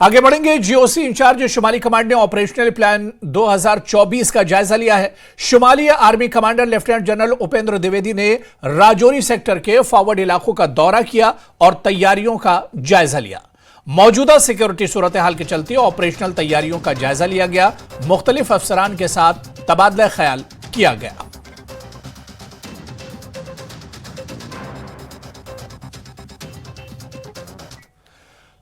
आगे बढ़ेंगे। GOC incharge शुमाली कमांड ने ऑपरेशनल प्लान 2024 का जायजा लिया है। शुमाली army commander lieutenant general Upendra Dwivedi ने राजौरी सेक्टर के फॉरवर्ड इलाकों का दौरा किया और तैयारियों का जायजा लिया। मौजूदा सिक्योरिटी सूरत हाल के चलते ऑपरेशनल तैयारियों का जायजा लिया गया। मुख्तलिफ अफसरान के साथ तबादला ख्याल किया गया।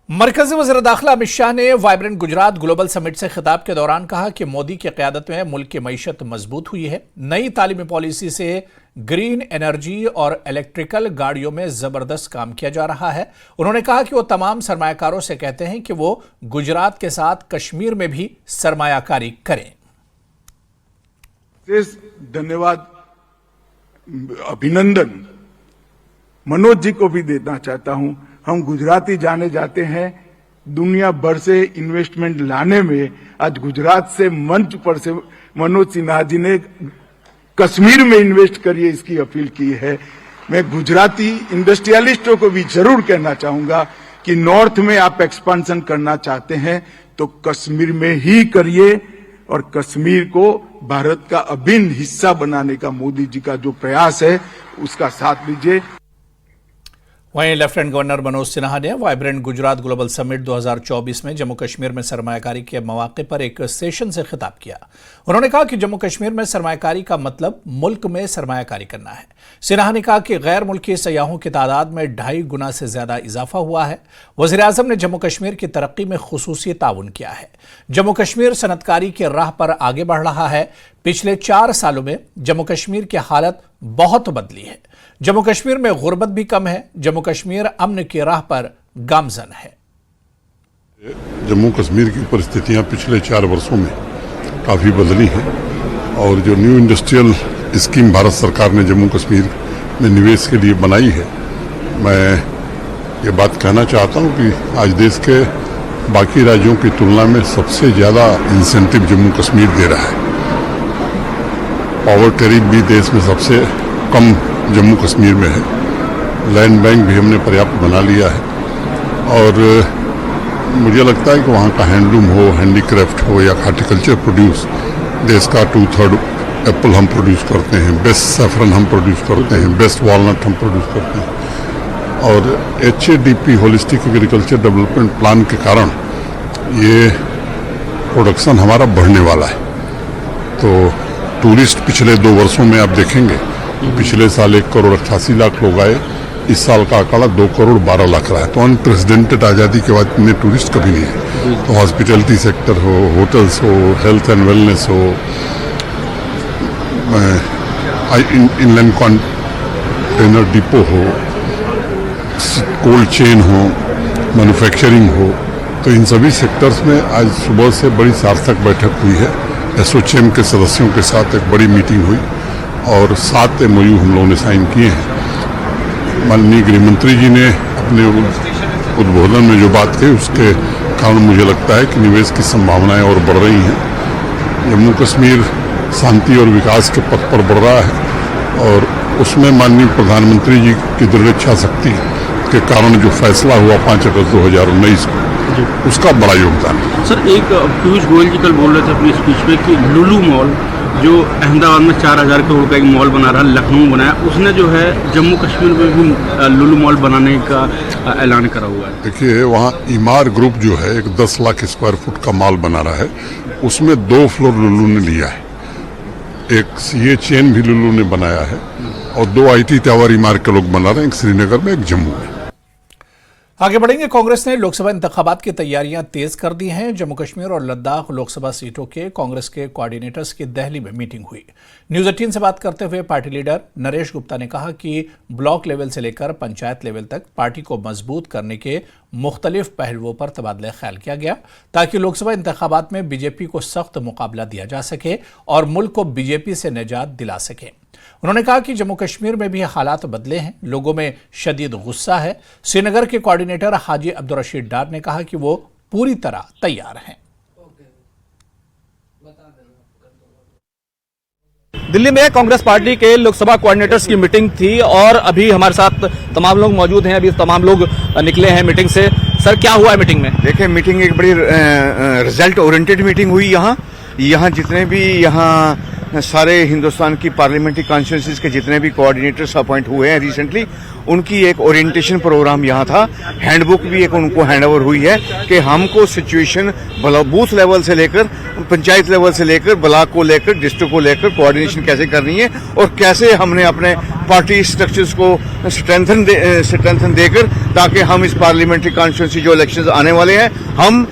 मरकजी वज़ीर दाखिला अमित शाह ने वाइब्रेंट गुजरात ग्लोबल समिट से खिताब के दौरान कहा कि मोदी की क़यादत में मुल्क की मईशत मजबूत हुई है। नई तालीमी पॉलिसी से ग्रीन एनर्जी और इलेक्ट्रिकल गाड़ियों में जबरदस्त काम किया जा रहा है। उन्होंने कहा कि वो तमाम सरमायाकारों से कहते हैं कि वो गुजरात के साथ कश्मीर में भी सरमायाकारी करें। धन्यवाद, अभिनंदन मनोज जी को भी देना चाहता हूं। हम गुजराती जाने जाते हैं दुनिया भर से इन्वेस्टमेंट लाने में। आज गुजरात से मंच पर से मनोज सिन्हा जी ने कश्मीर में इन्वेस्ट करिए इसकी अपील की है। मैं गुजराती इंडस्ट्रियलिस्टों को भी जरूर कहना चाहूंगा कि नॉर्थ में आप एक्सपांशन करना चाहते हैं तो कश्मीर में ही करिए और कश्मीर को भारत का अभिन्न हिस्सा बनाने का मोदी जी का जो प्रयास है उसका साथ लीजिए। वहीं लेफ्टिनेंट गवर्नर मनोज सिन्हा ने वाइब्रेंट गुजरात ग्लोबल समिट 2024 में जम्मू कश्मीर में सरमायाकारी के मौके पर एक सेशन से खिताब किया। उन्होंने कहा कि जम्मू कश्मीर में सरमायाकारी का मतलब मुल्क में सरमायाकारी करना है। सिन्हा ने कहा कि गैर मुल्की सयाहों की तादाद में 2.5 गुना से ज्यादा इजाफा हुआ है। वज़ीर आज़म ने जम्मू कश्मीर की तरक्की में खुसूसी ताउन किया है। जम्मू कश्मीर सनतकारी की राह पर आगे बढ़ रहा है। पिछले 4 सालों में जम्मू कश्मीर की हालत बहुत बदली है। जम्मू कश्मीर में गुर्बत भी कम है। जम्मू कश्मीर अमन की राह पर गामजन है। जम्मू कश्मीर की परिस्थितियां पिछले 4 वर्षों में काफ़ी बदली हैं और जो न्यू इंडस्ट्रियल स्कीम भारत सरकार ने जम्मू कश्मीर में निवेश के लिए बनाई है, मैं ये बात कहना चाहता हूं कि आज देश के बाकी राज्यों की तुलना में सबसे ज़्यादा इंसेंटिव जम्मू कश्मीर दे रहा है। पावर टैरिफ भी देश में सबसे कम जम्मू कश्मीर में है। लैंड बैंक भी हमने पर्याप्त बना लिया है और मुझे लगता है कि वहाँ का हैंडलूम हो, हैंडीक्राफ्ट हो या हॉर्टिकल्चर प्रोड्यूस, देश का 2/3 एप्पल हम प्रोड्यूस करते हैं, बेस्ट सैफरन हम प्रोड्यूस करते हैं, बेस्ट वॉलनट हम प्रोड्यूस करते हैं और HADP holistic agriculture development plan के कारण ये प्रोडक्शन हमारा बढ़ने वाला है। तो टूरिस्ट पिछले 2 वर्षों में आप देखेंगे पिछले साल 1,88,00,000 लोग आए, इस साल का आंकड़ा 2,12,00,000 रहा है। तो अनप्रेसिडेंटेड आज़ादी के बाद इतने टूरिस्ट कभी नहीं है। तो हॉस्पिटैलिटी सेक्टर हो, होटल्स हो, हेल्थ एंड वेलनेस हो, इनलैंड कंटेनर डिपो हो, कोल्ड चेन हो, मैन्युफैक्चरिंग हो, तो इन सभी सेक्टर्स में आज सुबह से बड़ी सार्थक बैठक हुई है। एसोचैम के सदस्यों के साथ एक बड़ी मीटिंग हुई और 7 MOU हम लोगों ने साइन किए हैं। माननीय गृहमंत्री जी ने अपने उद्बोधन में जो बात कही उसके कारण मुझे लगता है कि निवेश की संभावनाएं और बढ़ रही हैं। जम्मू कश्मीर शांति और विकास के पथ पर बढ़ रहा है और उसमें माननीय प्रधानमंत्री जी की दृढ़ इच्छा शक्ति के कारण जो फैसला हुआ 5 अगस्त 2019 को, उसका बड़ा योगदान है। सर, एक पीयूष गोयल जी कल बोल रहे थे अपनी स्पीच में कि लुलु मॉल जो अहमदाबाद में 4,000 करोड़ का एक मॉल बना रहा है, लखनऊ बनाया, उसने जो है जम्मू कश्मीर में भी लुलु मॉल बनाने का ऐलान करा हुआ है। देखिए, वहाँ इमार ग्रुप जो है एक 10 लाख स्क्वायर फुट का मॉल बना रहा है, उसमें 2 फ्लोर लुलु ने लिया है। एक CA चेन भी लुलु ने बनाया है और 2 IT टावर इमार के लोग बना रहे हैं, एक श्रीनगर में, एक जम्मू में। आगे बढ़ेंगे। कांग्रेस ने लोकसभा इंतखाबात की तैयारियां तेज कर दी हैं। जम्मू कश्मीर और लद्दाख लोकसभा सीटों के कांग्रेस के कोऑर्डिनेटर्स की दिल्ली में मीटिंग हुई। न्यूज 18 से बात करते हुए पार्टी लीडर नरेश गुप्ता ने कहा कि ब्लॉक लेवल से लेकर पंचायत लेवल तक पार्टी को मजबूत करने के मुख्तलिफ पहलुओं पर तबादला ख्याल किया गया ताकि लोकसभा इंतखाबात में बीजेपी को सख्त मुकाबला दिया जा सके और मुल्क को बीजेपी से निजात दिला सके। उन्होंने कहा कि जम्मू कश्मीर में भी हालात बदले हैं, लोगों में शदीद गुस्सा है। श्रीनगर के कोऑर्डिनेटर हाजी अब्दुल रशीद डार ने कहा कि वो पूरी तरह तैयार हैं। दिल्ली में कांग्रेस पार्टी के लोकसभा कोऑर्डिनेटर्स की मीटिंग थी और अभी हमारे साथ तमाम लोग मौजूद हैं। अभी तमाम लोग निकले हैं मीटिंग से। सर, क्या हुआ है मीटिंग में? देखिए, मीटिंग एक बड़ी रिजल्ट ओरिएंटेड मीटिंग हुई। यहाँ जितने भी सारे हिंदुस्तान की पार्लियामेंट्री कॉन्स्टिट्यूंसीज के जितने भी कोऑर्डिनेटर्स अपॉइंट हुए हैं रिसेंटली, उनकी एक ओरिएंटेशन प्रोग्राम यहाँ था। हैंडबुक भी एक उनको हैंडओवर हुई है कि हमको सिचुएशन बूथ लेवल से लेकर पंचायत लेवल से लेकर ब्लॉक को लेकर डिस्ट्रिक्ट को लेकर कोऑर्डिनेशन कैसे करनी है और कैसे हमने अपने पार्टी स्ट्रक्चर्स को स्ट्रेंथन देकर, ताकि हम इस पार्लियामेंट्री कॉन्स्टिट्यूंसी जो इलेक्शंस आने वाले हैं, हम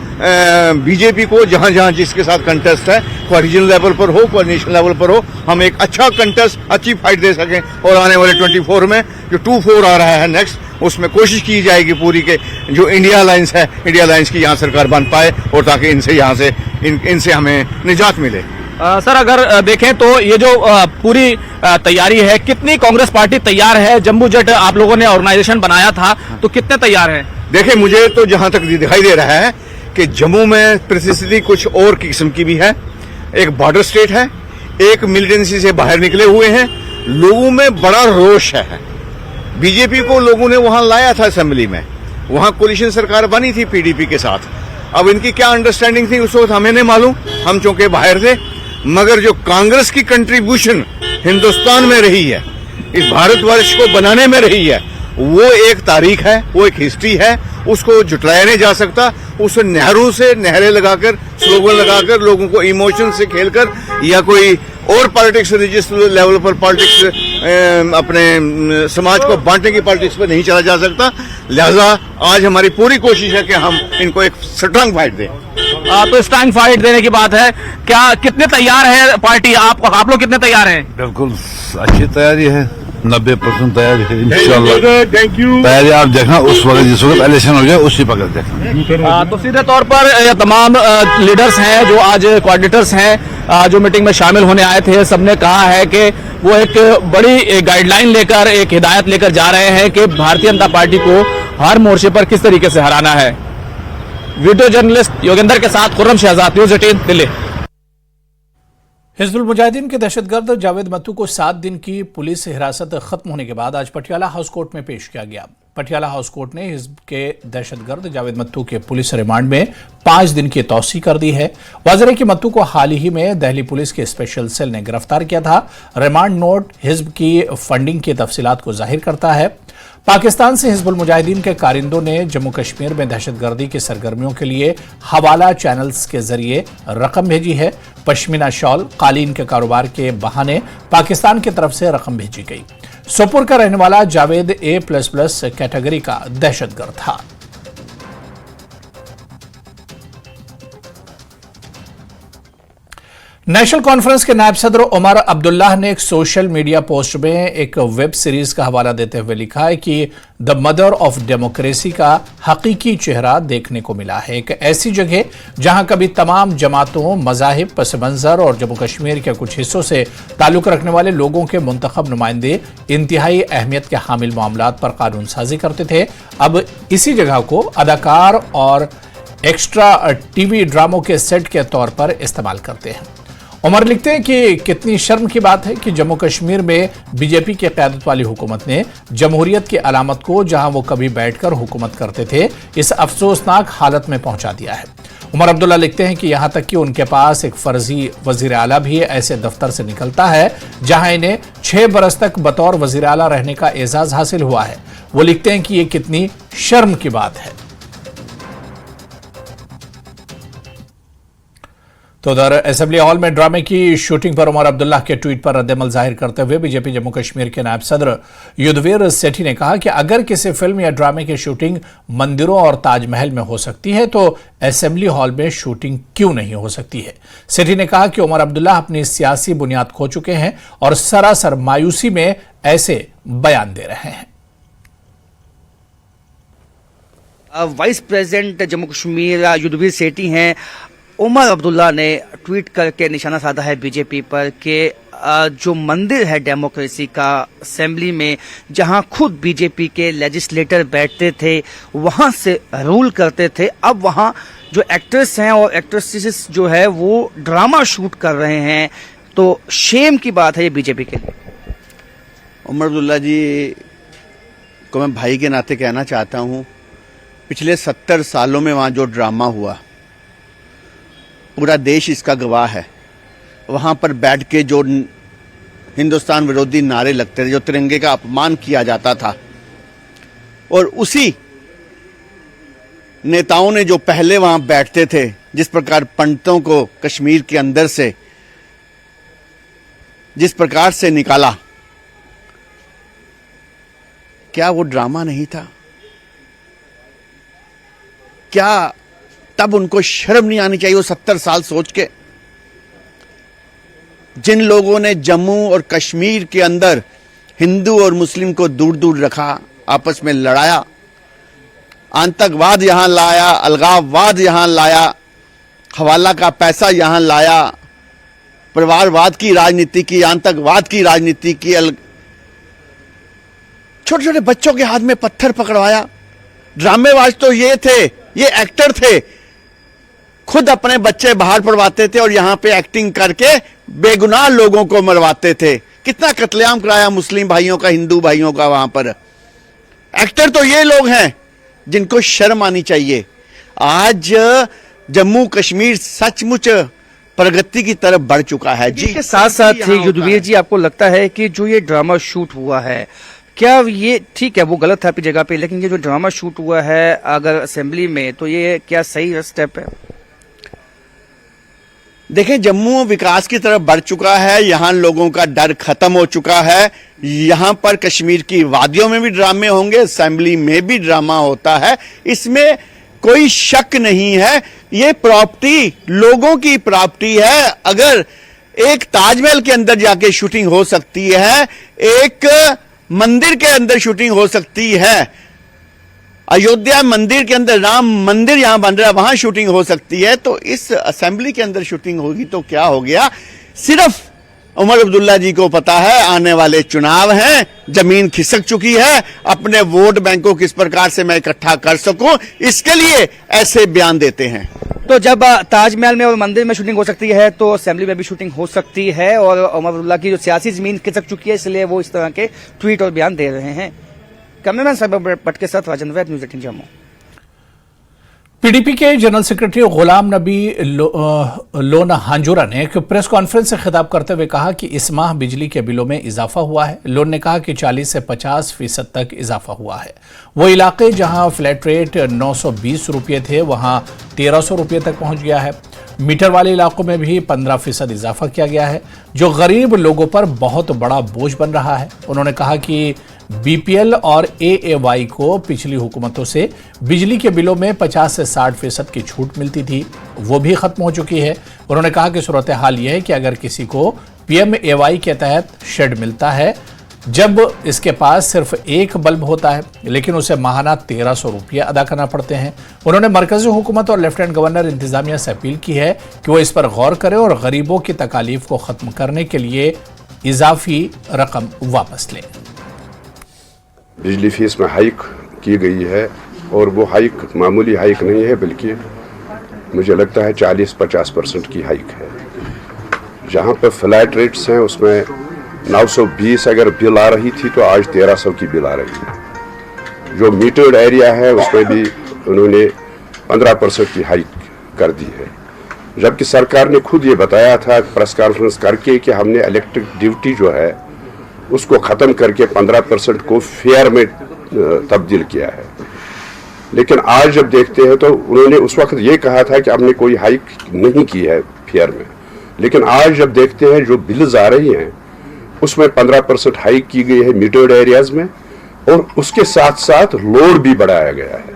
बीजेपी को जहां जहां जिसके साथ कंटेस्ट है, कोई रीजनल लेवल पर हो, कोई नेशनल लेवल पर हो, हम एक अच्छा कंटेस्ट, अच्छी फाइट दे सकें और आने वाले 24 में जो 24 आ रहा है नेक्स्ट, उसमें कोशिश की जाएगी पूरी के जो इंडिया अलायंस है, इंडिया अलायंस की यहाँ सरकार बन पाए और ताकि इनसे हमें निजात मिले। सर, अगर देखें तो ये जो पूरी तैयारी है, कितनी कांग्रेस पार्टी तैयार है? जम्बू जेट आप लोगों ने ऑर्गेनाइजेशन बनाया था, तो कितने तैयार है? देखिए, मुझे तो जहां तक दिखाई दे रहा है कि जम्मू में परिस्थिति कुछ और किस्म की भी है। एक बॉर्डर स्टेट है, एक मिलिटेंसी से बाहर निकले हुए हैं, लोगों में बड़ा रोष है। बीजेपी को लोगों ने वहां लाया था असेंबली में, वहां कोलिशन सरकार बनी थी पीडीपी के साथ। अब इनकी क्या अंडरस्टैंडिंग थी उस वक्त हमें नहीं मालूम, हम चूंकि बाहर थे, मगर जो कांग्रेस की कंट्रीब्यूशन हिंदुस्तान में रही है, इस भारतवर्ष को बनाने में रही है, वो एक तारीख है, वो एक हिस्ट्री है, उसको जुटलाया नहीं जा सकता। उसे नहरों से नहरें लगाकर, स्लोगन लगाकर, लोगों को इमोशन से खेलकर या कोई और पॉलिटिक्स रिलीजियस लेवल पर पॉलिटिक्स अपने समाज को बांटने की पॉलिटिक्स पर नहीं चला जा सकता। लिहाजा आज हमारी पूरी कोशिश है कि हम इनको एक स्ट्रांग फाइट दें। तो स्ट्रांग फाइट देने की बात है। क्या कितने तैयार है पार्टी? आप लोग कितने तैयार हैं? बिल्कुल अच्छी तैयारी है, 90% तैयारी है इंशाल्लाह। Thank you. तैयारी आप देखना उस वक्त जिस वक्त इलेक्शन हो जाए उसी वक्त देखना। तो सीधे तौर पर ये तमाम लीडर्स हैं जो आज कोऑर्डिनेटर्स हैं जो मीटिंग में शामिल होने आए थे, सबने कहा है कि वो एक बड़ी गाइडलाइन लेकर, एक हिदायत लेकर जा रहे हैं कि भारतीय जनता पार्टी को हर मोर्चे पर किस तरीके से हराना है। वीडियो जर्नलिस्ट योगेंद्र के साथ खुर्रम शहजाद, न्यूज़ 18 दिल्ली। हिजबुल मुजाहिदीन के दहशतगर्द जावेद मत्तू को 7 दिन की पुलिस हिरासत खत्म होने के बाद आज पटियाला हाउस कोर्ट में पेश किया गया। पटियाला हाउस कोर्ट ने हिजब के दहशतगर्द जावेद मत्तू के पुलिस रिमांड में 5 दिन की तौसी कर दी है। वाज़ेह है कि मत्तू को हाल ही में दिल्ली पुलिस के स्पेशल सेल ने गिरफ्तार किया था। रिमांड नोट हिजब की फंडिंग की तफसीलात को जाहिर करता है। पाकिस्तान से हिजबुल मुजाहिदीन के कारिंदों ने जम्मू कश्मीर में दहशतगर्दी की सरगर्मियों के लिए हवाला चैनल्स के जरिए रकम भेजी है। पश्मीना शॉल, कालीन के कारोबार के बहाने पाकिस्तान की तरफ से रकम भेजी गई। सोपुर का रहने वाला जावेद A++ कैटेगरी का दहशतगर्द था। नेशनल कॉन्फ्रेंस के नायब सदर उमर अब्दुल्लाह ने एक सोशल मीडिया पोस्ट में एक वेब सीरीज का हवाला देते हुए लिखा है कि द मदर ऑफ डेमोक्रेसी का हकीकी चेहरा देखने को मिला है। एक ऐसी जगह जहां कभी तमाम जमातों, मजाहिब, पस मंजर और जम्मू कश्मीर के कुछ हिस्सों से ताल्लुक रखने वाले लोगों के मुंतखब नुमाइंदे इंतहाई अहमियत के हामिल मामलात पर कानून साजी करते थे, अब इसी जगह को अदाकार और एक्स्ट्रा टीवी ड्रामों के सेट के तौर पर इस्तेमाल करते हैं। उमर लिखते हैं कि कितनी शर्म की बात है कि जम्मू कश्मीर में बीजेपी की क़यादत वाली हुकूमत ने जमहूरियत की अलामत को, जहां वो कभी बैठकर हुकूमत करते थे, इस अफसोसनाक हालत में पहुंचा दिया है। उमर अब्दुल्ला लिखते हैं कि यहां तक कि उनके पास एक फर्जी वजीर आला भी ऐसे दफ्तर से निकलता है जहां इन्हें 6 बरस तक बतौर वजीर आला रहने का एजाज हासिल हुआ है। वो लिखते हैं कि ये कितनी शर्म की बात है। तो उधर असेंबली हॉल में ड्रामे की शूटिंग पर उमर अब्दुल्ला के ट्वीट पर रद्दमल जाहिर करते हुए बीजेपी जम्मू कश्मीर के नायब सदर युद्धवीर सेठी ने कहा कि अगर किसी फिल्म या ड्रामे की शूटिंग मंदिरों और ताजमहल में हो सकती है तो असेंबली हॉल में शूटिंग क्यों नहीं हो सकती है। सेठी ने कहा कि उमर अब्दुल्ला अपनी सियासी बुनियाद खो चुके हैं और सरासर मायूसी में ऐसे बयान दे रहे हैं। वाइस प्रेसिडेंट जम्मू कश्मीर युद्धवीर सेठी हैं। उमर अब्दुल्ला ने ट्वीट करके निशाना साधा है बीजेपी पर कि जो मंदिर है डेमोक्रेसी का असेंबली में, जहां खुद बीजेपी के लेजिस्लेटर बैठते थे, वहां से रूल करते थे, अब वहां जो एक्ट्रेस हैं और एक्ट्रेसेस जो है वो ड्रामा शूट कर रहे हैं। तो शेम की बात है ये बीजेपी के लिए। उमर अब्दुल्ला जी को मैं भाई के नाते कहना चाहता हूं, पिछले 70 सालों में वहां जो ड्रामा हुआ, पूरा देश इसका गवाह है। वहां पर बैठ के जो हिंदुस्तान विरोधी नारे लगते थे, जो तिरंगे का अपमान किया जाता था, और उसी नेताओं ने जो पहले वहां बैठते थे, जिस प्रकार पंडितों को कश्मीर के अंदर से जिस प्रकार से निकाला, क्या वो ड्रामा नहीं था? क्या तब उनको शर्म नहीं आनी चाहिए? वो 70 साल सोच के, जिन लोगों ने जम्मू और कश्मीर के अंदर हिंदू और मुस्लिम को दूर दूर रखा, आपस में लड़ाया, आतंकवाद यहां लाया, अलगाववाद यहां लाया, हवाला का पैसा यहां लाया, परिवारवाद की राजनीति की, आतंकवाद की राजनीति की, छोटे छोटे बच्चों के हाथ में पत्थर पकड़वाया। ड्रामेबाज तो ये थे, ये एक्टर थे, खुद अपने बच्चे बाहर पढ़वाते थे और यहां पे एक्टिंग करके बेगुनाह लोगों को मरवाते थे। कितना कत्लेआम कराया मुस्लिम भाइयों का, हिंदू भाइयों का वहां पर। एक्टर तो ये लोग हैं जिनको शर्म आनी चाहिए। आज जम्मू कश्मीर सचमुच प्रगति की तरफ बढ़ चुका है जी। इसके साथ साथ युद्धवीर जी, आपको लगता है कि जो ये ड्रामा शूट हुआ है, क्या ये ठीक है, वो गलत था अपनी जगह पे, लेकिन ये जो ड्रामा शूट हुआ है अगर असेंबली में, तो ये क्या सही स्टेप है? देखें, जम्मू विकास की तरफ बढ़ चुका है, यहां लोगों का डर खत्म हो चुका है। यहां पर कश्मीर की वादियों में भी ड्रामे होंगे, असेंबली में भी ड्रामा होता है, इसमें कोई शक नहीं है। ये प्रॉपर्टी लोगों की प्रॉपर्टी है। अगर एक ताजमहल के अंदर जाके शूटिंग हो सकती है, एक मंदिर के अंदर शूटिंग हो सकती है, अयोध्या मंदिर के अंदर राम मंदिर यहां बन रहा है, वहां शूटिंग हो सकती है, तो इस असेंबली के अंदर शूटिंग होगी तो क्या हो गया? सिर्फ उमर अब्दुल्ला जी को पता है, आने वाले चुनाव हैं, जमीन खिसक चुकी है, अपने वोट बैंक को किस प्रकार से मैं इकट्ठा कर सकूं, इसके लिए ऐसे बयान देते हैं। तो जब ताजमहल में और मंदिर में शूटिंग हो सकती है, तो असेंबली में भी शूटिंग हो सकती है, और उमर अब्दुल्ला की जो सियासी जमीन खिसक चुकी है, इसलिए वो इस तरह के ट्वीट और बयान दे रहे हैं। कैमरामैन साहब भट्ट के साथ राजेंद्र वैद, न्यूज़ 18 जम्मू। पीडीपी के जनरल सेक्रेटरी गुलाम नबी लोना हांजुरा ने एक प्रेस कॉन्फ्रेंस से खिताब करते हुए कहा कि इस माह बिजली के बिलों में इजाफा हुआ है। लोन ने कहा कि 40 से 50% तक इजाफा हुआ है। वो इलाके जहां फ्लैट रेट 920 रुपये थे, वहां 1300 रुपये तक पहुंच गया है। मीटर वाले इलाकों में भी 15% इजाफा किया गया है, जो गरीब लोगों पर बहुत बड़ा बोझ बन रहा है। उन्होंने कहा कि बीपीएल और एएवाई को पिछली हुकूमतों से बिजली के बिलों में 50 से 60% की छूट मिलती थी, वो भी खत्म हो चुकी है। उन्होंने कहा कि सूरत हाल यह है कि अगर किसी को पीएमएवाई के तहत शेड मिलता है, जब इसके पास सिर्फ एक बल्ब होता है, लेकिन उसे माहाना 1300 रुपये अदा करना पड़ते हैं। उन्होंने मरकजी हुकूमत और लेफ्टिनेंट गवर्नर इंतजामिया से अपील की है कि वो इस पर गौर करे और गरीबों की तकालीफ को खत्म करने के लिए इजाफी रकम वापस लें। बिजली फीस में हाइक की गई है, और वो हाइक मामूली हाइक नहीं है, बल्कि मुझे लगता है 40-50% की हाइक है। जहाँ पर फ्लैट रेट्स हैं उसमें 920 अगर बिल आ रही थी, तो आज 1300 की बिल आ रही है। जो मीटर्ड एरिया है उसमें भी उन्होंने 15% की हाइक कर दी है, जबकि सरकार ने खुद ये बताया था प्रेस कॉन्फ्रेंस करके कि हमने इलेक्ट्रिक ड्यूटी जो है उसको ख़त्म करके 15% को फेयर में तब्दील किया है। लेकिन आज जब देखते हैं तो उन्होंने उस वक्त ये कहा था कि हमने कोई हाइक नहीं की है फेयर में, लेकिन आज जब देखते हैं जो बिल्स आ रही हैं उसमें 15% हाइक की गई है मीटर्ड एरियाज में, और उसके साथ साथ लोड भी बढ़ाया गया है।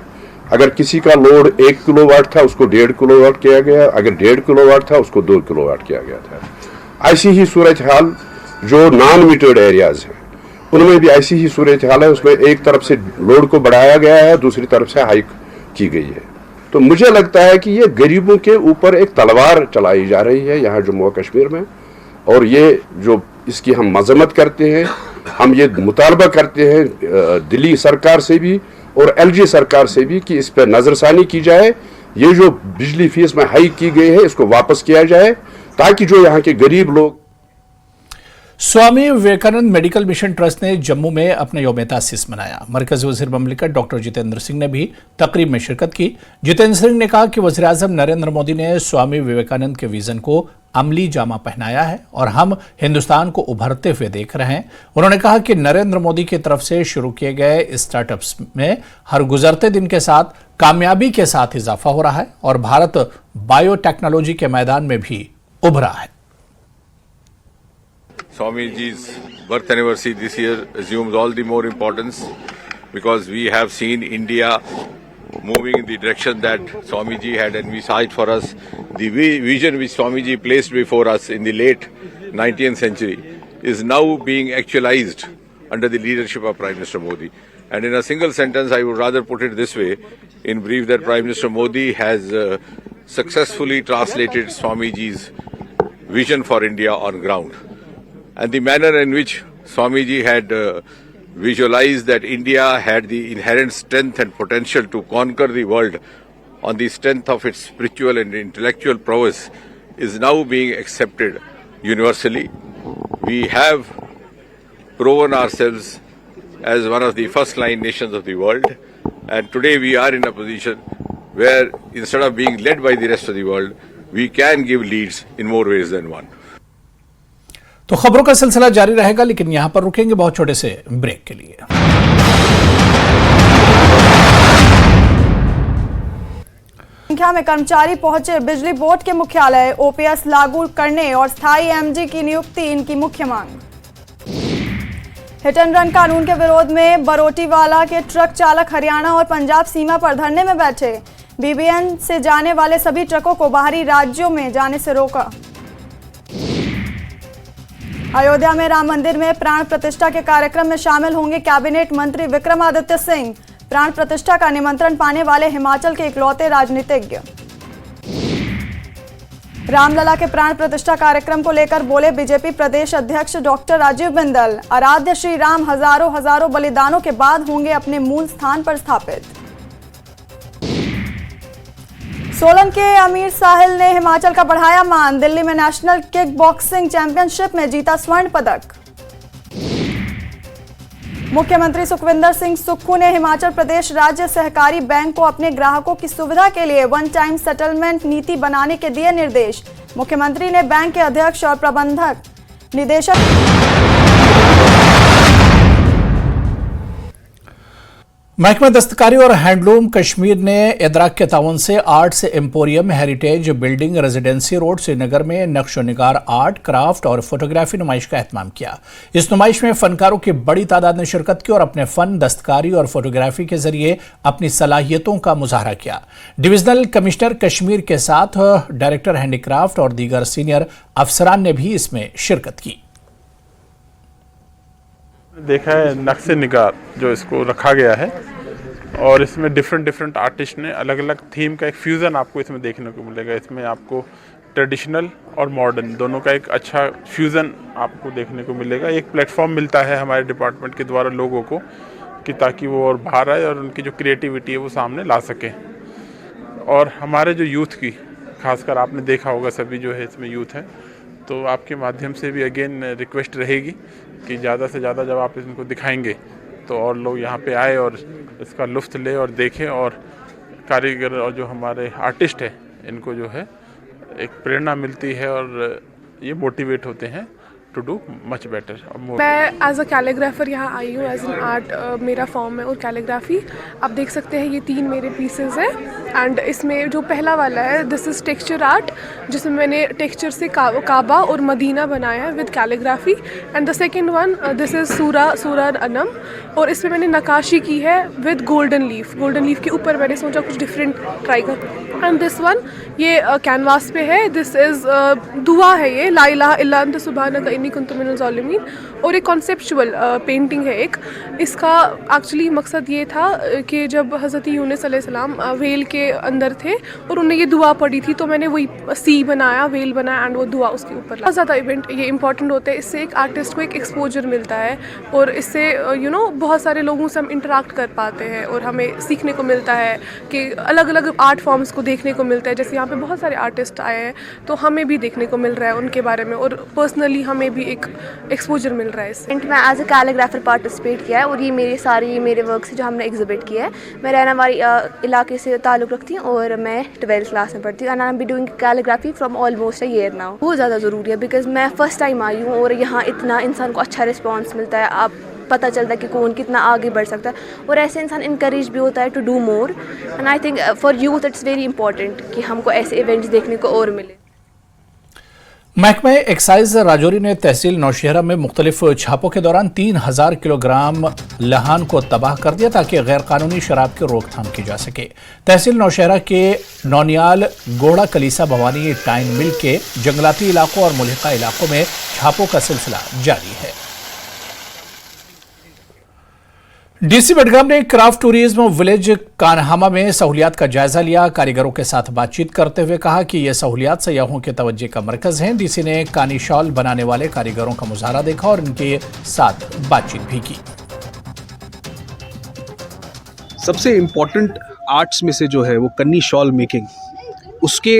अगर किसी का लोड 1 किलोवाट था उसको 1.5 किलोवाट किया गया, अगर 1.5 किलोवाट था उसको 2 किलोवाट किया गया था। ऐसी ही सूरत हाल जो नॉन मीटर्ड एरियाज हैं उनमें भी ऐसी ही सूरत हाल है, उसमें एक तरफ से लोड को बढ़ाया गया है, दूसरी तरफ से हाइक की गई है। तो मुझे लगता है कि ये गरीबों के ऊपर एक तलवार चलाई जा रही है यहाँ जम्मू कश्मीर में, और ये जो इसकी हम मजम्मत करते हैं, हम ये मुतालबा करते हैं दिल्ली सरकार से भी और एलजी सरकार से भी कि इस पर नजरसानी की जाए। ये जो बिजली फीस में हाइक की गई है इसको वापस किया जाए, ताकि जो यहाँ के गरीब लोग Swami Vivekananda medical mission trust ने जम्मू में अपने यौम तासीस मनाया। मरकजी वज़ीर ममलिकत डॉक्टर जितेंद्र सिंह ने भी तकरीब में शिरकत की। जितेंद्र सिंह ने कहा कि वज़ीर आज़म नरेंद्र मोदी ने स्वामी विवेकानंद के विजन को अमली जामा पहनाया है और हम हिंदुस्तान को उभरते हुए देख रहे हैं। उन्होंने कहा कि नरेंद्र मोदी की तरफ से शुरू किए गए स्टार्टअप्स में हर गुजरते दिन के साथ कामयाबी के साथ इजाफा हो रहा है और भारत बायोटेक्नोलॉजी के मैदान में भी उभरा है। Swamiji's birth anniversary this year assumes all the more importance because we have seen India moving in the direction that Swamiji had envisaged for us. The vision which Swamiji placed before us in the late 19th century is now being actualized under the leadership of Prime Minister Modi. And in a single sentence, I would rather put it this way, in brief, that Prime Minister Modi has successfully translated Swamiji's vision for India on ground. And the manner in which Swamiji had visualized that India had the inherent strength and potential to conquer the world on the strength of its spiritual and intellectual prowess is now being accepted universally. We have proven ourselves as one of the first-line nations of the world, and today we are in a position where instead of being led by the rest of the world, we can give leads in more ways than one. तो खबरों का सिलसिला जारी रहेगा, लेकिन यहां पर रुकेंगे बहुत छोटे से ब्रेक के लिए। संख्या में कर्मचारी पहुंचे बिजली बोर्ड के मुख्यालय। ओपीएस लागू करने और स्थायी एमडी की नियुक्ति इनकी मुख्य मांग। हिट एंड रन कानून के विरोध में बरोटीवाला के ट्रक चालक हरियाणा और पंजाब सीमा पर धरने में बैठे। बीबीएन से जाने वाले सभी ट्रकों को बाहरी राज्यों में जाने से रोका। अयोध्या में राम मंदिर में प्राण प्रतिष्ठा के कार्यक्रम में शामिल होंगे कैबिनेट मंत्री विक्रमादित्य सिंह। प्राण प्रतिष्ठा का निमंत्रण पाने वाले हिमाचल के इकलौते राजनीतिज्ञ। रामलला के प्राण प्रतिष्ठा कार्यक्रम को लेकर बोले बीजेपी प्रदेश अध्यक्ष डॉक्टर राजीव बिंदल। आराध्य श्री राम हजारों बलिदानों के बाद होंगे अपने मूल स्थान पर स्थापित। सोलन के अमीर साहिल ने हिमाचल का बढ़ाया मान। दिल्ली में नेशनल किक बॉक्सिंग चैंपियनशिप में जीता स्वर्ण पदक। मुख्यमंत्री सुखविंदर सिंह सुक्खू ने हिमाचल प्रदेश राज्य सहकारी बैंक को अपने ग्राहकों की सुविधा के लिए वन टाइम सेटलमेंट नीति बनाने के दिए निर्देश। मुख्यमंत्री ने बैंक के अध्यक्ष और प्रबंधक निदेशक महकमा दस्तकारी और हैंडलूम कश्मीर ने इदराक के ताउन से arts emporium heritage building residency road Srinagar में नक्शो निगार आर्ट क्राफ्ट और फोटोग्राफी नुमाइश का एहतमाम किया। इस नुमाइश में फनकारों की बड़ी तादाद ने शिरकत की और अपने फन, दस्तकारी और फोटोग्राफी के जरिए अपनी सलाहियतों का मुजाहरा किया। डिविजनल कमिश्नर कश्मीर के साथ डायरेक्टर हैंडीक्राफ्ट और दीगर सीनियर अफसरान ने भी इसमें शिरकत की। देखा है नक्शे निगार जो इसको रखा गया है और इसमें डिफरेंट आर्टिस्ट ने अलग अलग थीम का एक फ्यूज़न आपको इसमें देखने को मिलेगा। इसमें आपको ट्रेडिशनल और मॉडर्न दोनों का एक अच्छा फ्यूज़न आपको देखने को मिलेगा। एक प्लेटफॉर्म मिलता है हमारे डिपार्टमेंट के द्वारा लोगों को कि ताकि वो और बाहर आए और उनकी जो क्रिएटिविटी है वो सामने ला सकें। और हमारे जो यूथ की खासकर आपने देखा होगा सभी जो है इसमें यूथ है, तो आपके माध्यम से भी अगेन रिक्वेस्ट रहेगी कि ज़्यादा से ज़्यादा जब आप इनको दिखाएंगे तो और लोग यहाँ पे आए और इसका लुत्फ़ ले और देखें और कारीगर और जो हमारे आर्टिस्ट हैं इनको जो है एक प्रेरणा मिलती है और ये मोटिवेट होते हैं टू डू मच बेटर। मैं एज अ कैलीग्राफर यहाँ आई हूँ, एज एन आर्ट मेरा फॉर्म है और कैलीग्राफी। आप देख सकते हैं ये 3 मेरे पीसेस हैं एंड इसमें जो पहला वाला है दिस इज़ टेक्सचर आर्ट, जिसमें मैंने टेक्सचर से काबा और मदीना बनाया है with calligraphy. And the second one this is सूरा अनम और इसमें मैंने नक्काशी की है विद गोल्डन लीफ के ऊपर मैंने सोचा कुछ डिफरेंट ट्राई कर। एंड दिस वन ये कैनवास पे है, दिस इज़ दुआ है, ये ला इलाहा इल्ला अंत सुब्हानक इन्नी कुन्तु मिनल ज़ालिमीन और एक कॉन्सेप्चुअल पेंटिंग है। इसका एक्चुअली मकसद ये था कि जब हज़रत यूनुस अलैहिस्सलाम व्हेल के के अंदर थे और उन्होंने ये दुआ पढ़ी थी, तो मैंने वही सी बनाया, वेल बनाया एंड वो दुआ उसके ऊपर। बहुत ज़्यादा इवेंट ये इंपॉर्टेंट होते हैं, इससे एक आर्टिस्ट को एक एक्सपोजर मिलता है और इससे बहुत सारे लोगों से हम इंटरेक्ट कर पाते हैं और हमें सीखने को मिलता है कि अलग अलग आर्ट फॉर्म्स को देखने को मिलता है। जैसे यहाँ पे बहुत सारे आर्टिस्ट आए हैं तो हमें भी देखने को मिल रहा है उनके बारे में और पर्सनली हमें भी एक एक्सपोजर मिल रहा है इससे। मैं एज अ कैलीग्राफर पार्टिसिपेट किया है और ये मेरे वर्क से जो हमने एग्जिबिट किया है। मैं रहनावारी इलाके से ताल्लुक़ रखती हूँ और मैं 12th क्लास में पढ़ती हूँ and I am be doing calligraphy from almost a year now. बहुत ज़्यादा ज़रूरी है बिकॉज मैं फ़र्स्ट टाइम आई हूँ और यहाँ इतना इंसान को अच्छा रिस्पॉन्स मिलता है, आप पता चलता है कि कौन कितना आगे बढ़ सकता है और ऐसे इंसान इनकरेज भी होता है to do more and I think for youth it's very important कि हमको ऐसे इवेंट्स देखने को और मिले। महकमा एक्साइज राजौरी ने तहसील नौशहरा में मुख्तलिफ छापों के दौरान 3000 किलोग्राम लहान को तबाह कर दिया ताकि गैर कानूनी शराब की रोकथाम की जा सके। तहसील नौशहरा के नौनियाल गोड़ा कलीसा भवानी टाइन मिल के जंगलाती इलाकों और मुल्हिका इलाकों में छापों का सिलसिला जारी है। डीसी बडगाम ने क्राफ्ट टूरिज्म विलेज कान्हामा में सहूलियात का जायजा लिया। कारीगरों के साथ बातचीत करते हुए कहा कि ये सहूलियात सयाहों के तवज्जो का मरकज हैं। डीसी ने कानी शॉल बनाने वाले कारीगरों का मुजाहरा देखा और उनके साथ बातचीत भी की। सबसे इम्पोर्टेंट आर्ट्स में से जो है वो कन्नी शॉल मेकिंग, उसके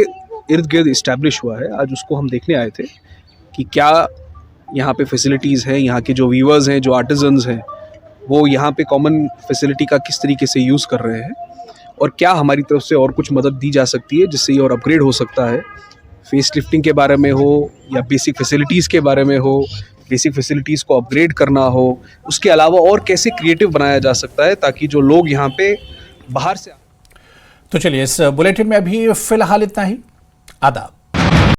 इर्द गिर्द इस्टेब्लिश हुआ है। आज उसको हम देखने आए थे कि क्या यहाँ पे फैसिलिटीज़ हैं, यहाँ के जो वीवर्स हैं, जो आर्टिजन्स हैं, वो यहाँ पे कॉमन फैसिलिटी का किस तरीके से यूज़ कर रहे हैं और क्या हमारी तरफ से और कुछ मदद दी जा सकती है जिससे ये और अपग्रेड हो सकता है। फेस लिफ्टिंग के बारे में हो या बेसिक फैसिलिटीज़ के बारे में हो, बेसिक फैसिलिटीज़ को अपग्रेड करना हो, उसके अलावा और कैसे क्रिएटिव बनाया जा सकता है ताकि जो लोग यहाँ पे बाहर से। तो चलिए इस बुलेटिन में अभी फिलहाल इतना ही। आदाब।